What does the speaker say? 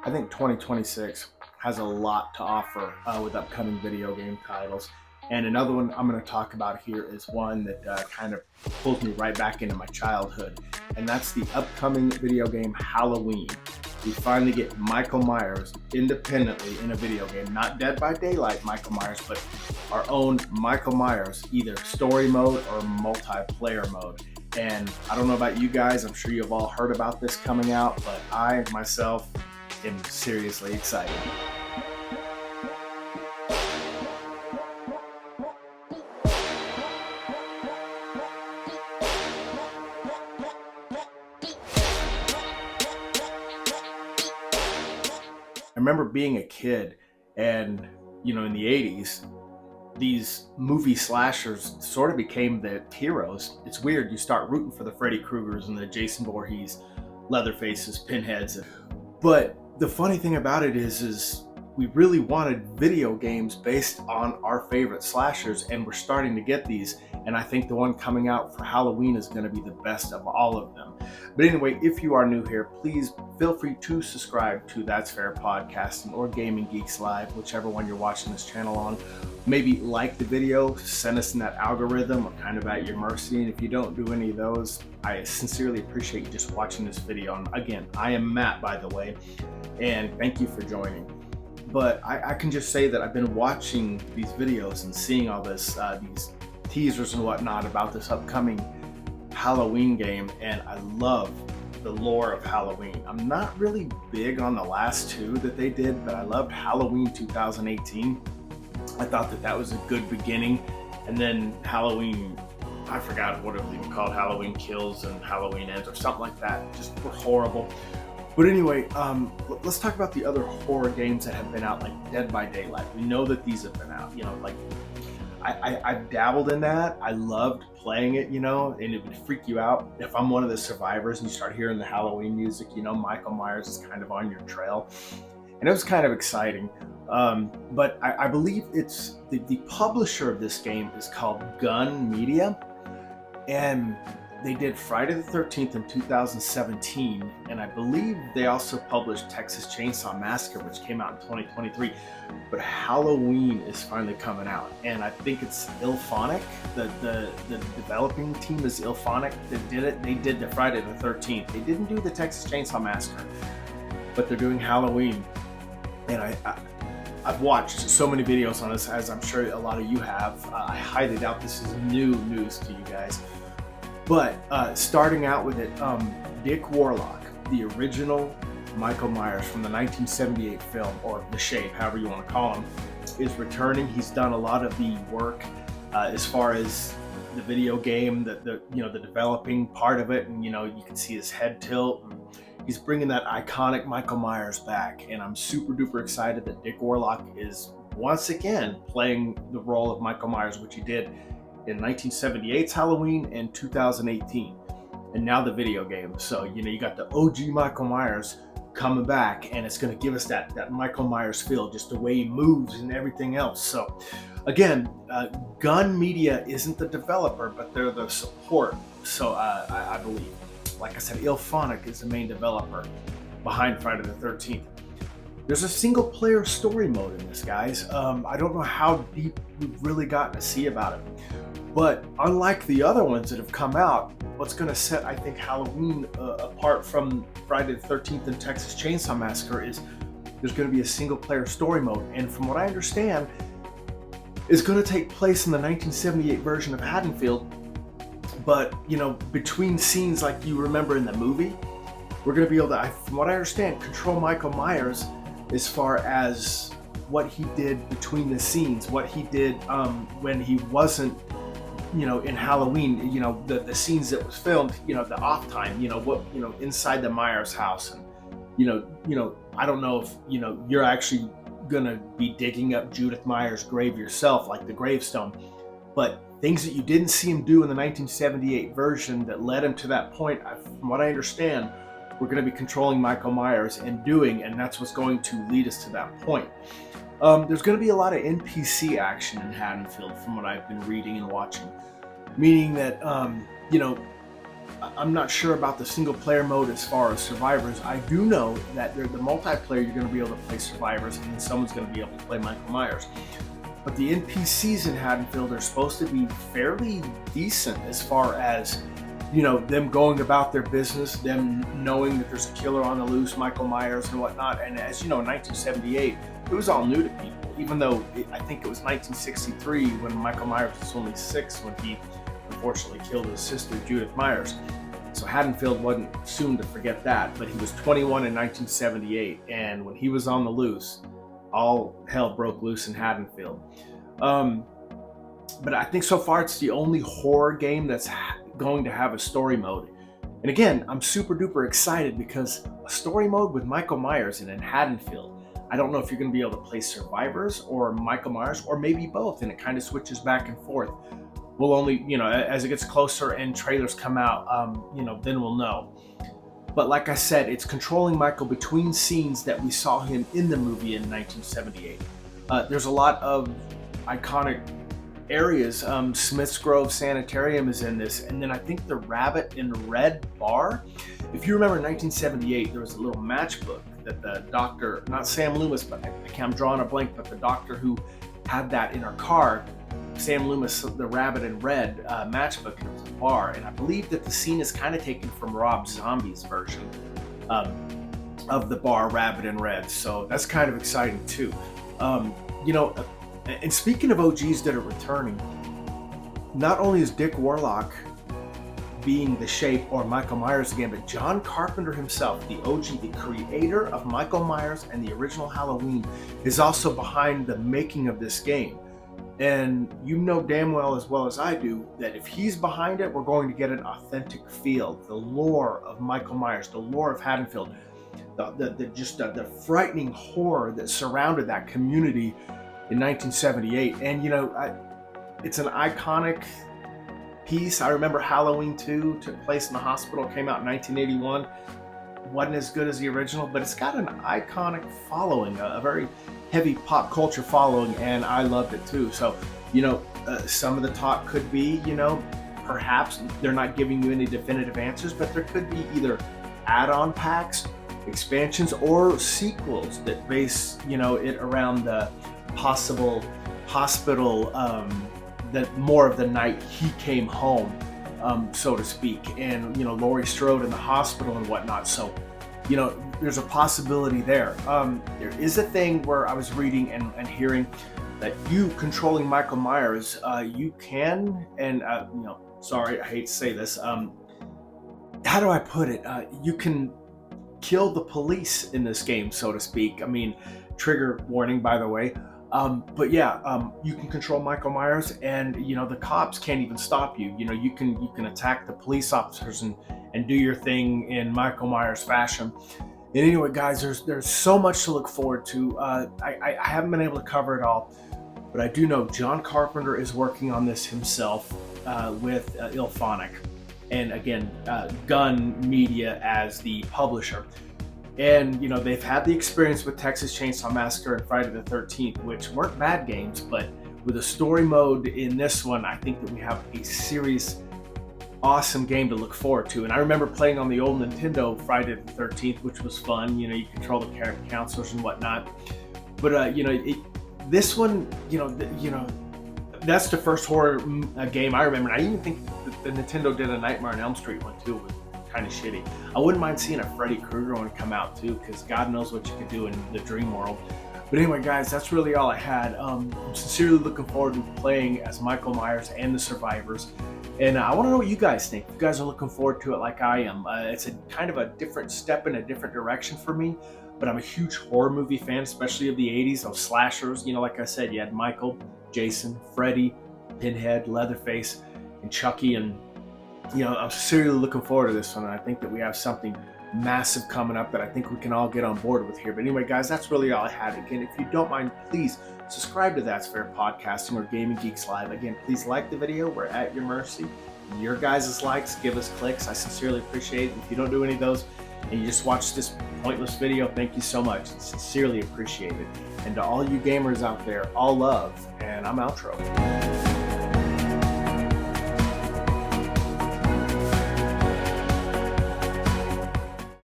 I think 2026 has a lot to offer with upcoming video game titles. And another one I'm going to talk about here is one that kind of pulls me right back into my childhood, and that's the upcoming video game Halloween. We finally get Michael Myers independently in a video game, not Dead by Daylight Michael Myers, but our own Michael Myers, either story mode or multiplayer mode. And I don't know about you guys, I'm sure you've all heard about this coming out, but I myself am seriously excited. I remember being a kid and, in the 80s, these movie slashers sort of became the heroes. It's weird. You start rooting for the Freddy Kruegers and the Jason Voorhees, Leatherfaces, Pinheads. But the funny thing about it is we really wanted video games based on our favorite slashers, and we're starting to get these. And I think the one coming out for Halloween is going to be the best of all of them. But anyway, if you are new here, please feel free to subscribe to That's Fair Podcasting or Gaming Geeks Live, whichever one you're watching this channel on. Maybe like the video, send us in that algorithm. We're kind of at your mercy. And if you don't do any of those, I sincerely appreciate you just watching this video. And again, I am Matt, by the way, and thank you for joining. But I can just say that I've been watching these videos and seeing all this, these teasers and whatnot about this upcoming Halloween game, and I love the lore of Halloween. I'm not really big on the last two that they did, but I loved Halloween 2018. I thought that was a good beginning, and then Halloween, I forgot what it was even called, Halloween Kills and Halloween Ends or something like that, just were horrible. But anyway, let's talk about the other horror games that have been out, like Dead by Daylight. We know that these have been out, I've dabbled in that. I loved playing it, and it would freak you out. If I'm one of the survivors and you start hearing the Halloween music, Michael Myers is kind of on your trail. And it was kind of exciting. But I believe it's the publisher of this game is called Gun Media. And they did Friday the 13th in 2017, and I believe they also published Texas Chainsaw Massacre, which came out in 2023. But Halloween is finally coming out, and I think it's Ilphonic. The developing team is Ilphonic that did it. They did the Friday the 13th. They didn't do the Texas Chainsaw Massacre, but they're doing Halloween. And I've watched so many videos on this, as I'm sure a lot of you have. I highly doubt this is new news to you guys. But starting out with it, Dick Warlock, the original Michael Myers from the 1978 film, or The Shape, however you want to call him, is returning. He's done a lot of the work as far as the video game, the developing part of it, and you can see his head tilt. And he's bringing that iconic Michael Myers back, and I'm super duper excited that Dick Warlock is once again playing the role of Michael Myers, which he did in 1978's Halloween and 2018, and now the video game. So you got the OG Michael Myers coming back, and it's going to give us that Michael Myers feel, just the way he moves and everything else. So again, Gun Media isn't the developer, but they're the support. So I believe, like I said, Ilphonic is the main developer behind Friday the 13th. There's a single player story mode in this, guys. I don't know how deep we've really gotten to see about it. But unlike the other ones that have come out, what's going to set, I think, Halloween apart from Friday the 13th and Texas Chainsaw Massacre is there's going to be a single-player story mode. And from what I understand, it's going to take place in the 1978 version of Haddonfield. But, between scenes like you remember in the movie, we're going to be able to, from what I understand, control Michael Myers as far as what he did between the scenes, what he did when he wasn't in Halloween, the scenes that was filmed, the off time, inside the Myers house. And, I don't know if, you're actually going to be digging up Judith Myers' grave yourself, like the gravestone, but things that you didn't see him do in the 1978 version that led him to that point, from what I understand, we're going to be controlling Michael Myers and that's what's going to lead us to that point. There's going to be a lot of NPC action in Haddonfield from what I've been reading and watching, meaning that, I'm not sure about the single player mode as far as survivors. I do know that the multiplayer, you're going to be able to play survivors, and then someone's going to be able to play Michael Myers. But the NPCs in Haddonfield are supposed to be fairly decent as far as, them going about their business, them knowing that there's a killer on the loose, Michael Myers and whatnot. And as you know, in 1978, it was all new to people, even though I think it was 1963 when Michael Myers was only 6 when he unfortunately killed his sister, Judith Myers. So Haddonfield wasn't soon to forget that, but he was 21 in 1978, and when he was on the loose, all hell broke loose in Haddonfield. But I think so far it's the only horror game that's going to have a story mode. And again, I'm super duper excited because a story mode with Michael Myers and in Haddonfield, I don't know if you're going to be able to play survivors or Michael Myers, or maybe both, and it kind of switches back and forth. We'll only, as it gets closer and trailers come out, then we'll know. But like I said, it's controlling Michael between scenes that we saw him in the movie in 1978. There's a lot of iconic areas. Smith's Grove Sanitarium is in this, and then I think the Rabbit in Red bar. If you remember in 1978, there was a little matchbook that the doctor, not Sam Loomis, but I'm drawing a blank, but the doctor who had that in her car, Sam Loomis, the Rabbit in Red matchbook, and it was a bar. And I believe that the scene is kind of taken from Rob Zombie's version of the bar Rabbit in Red. So that's kind of exciting too. And speaking of OGs that are returning, not only is Dick Warlock being the Shape or Michael Myers again, but John Carpenter himself, the OG, the creator of Michael Myers and the original Halloween, is also behind the making of this game. And you know damn well as I do that if he's behind it, we're going to get an authentic feel. The lore of Michael Myers, the lore of Haddonfield, the frightening horror that surrounded that community in 1978. And it's an iconic piece. I remember Halloween 2 took place in the hospital, came out in 1981. Wasn't as good as the original, but it's got an iconic following, a very heavy pop culture following, and I loved it too. So, some of the talk could be, perhaps they're not giving you any definitive answers, but there could be either add-on packs, expansions, or sequels that base, it around the possible hospital, that more of the night he came home, so to speak, and Laurie Strode in the hospital and whatnot. So there's a possibility there. There is a thing where I was reading and hearing that you controlling Michael Myers, you can, and sorry, I hate to say this, how do I put it, you can kill the police in this game, so to speak. I mean, trigger warning, by the way. But yeah, you can control Michael Myers, and the cops can't even stop you. You can attack the police officers and do your thing in Michael Myers fashion. And anyway, guys, there's so much to look forward to. I haven't been able to cover it all, but I do know John Carpenter is working on this himself with Ilphonic, and again, Gun Media as the publisher. And they've had the experience with Texas Chainsaw Massacre and Friday the 13th, which weren't bad games, but with a story mode in this one, I think that we have a serious, awesome game to look forward to. And I remember playing on the old Nintendo Friday the 13th, which was fun. You control the character counselors and whatnot. But this one, that's the first horror game I remember. And I even think that the Nintendo did a Nightmare on Elm Street one too. Kind of shitty. I wouldn't mind seeing a Freddy Krueger one come out too, because God knows what you could do in the dream world. But anyway, guys, that's really all I had. I'm sincerely looking forward to playing as Michael Myers and the survivors. And I want to know what you guys think. If you guys are looking forward to it like I am. It's a kind of a different step in a different direction for me. But I'm a huge horror movie fan, especially of the 80s, those slashers. Like I said, you had Michael, Jason, Freddy, Pinhead, Leatherface, and Chucky, and I'm seriously looking forward to this one, and I think that we have something massive coming up that I think we can all get on board with here. But anyway, guys, that's really all I had. Again, if you don't mind, please subscribe to That's Fair Podcasting or Gaming Geeks Live. Again, please like the video. We're at your mercy. Your guys' likes, give us clicks. I sincerely appreciate it. If you don't do any of those and you just watch this pointless video, thank you so much. It's sincerely appreciated. And to all you gamers out there, all love, and I'm outro.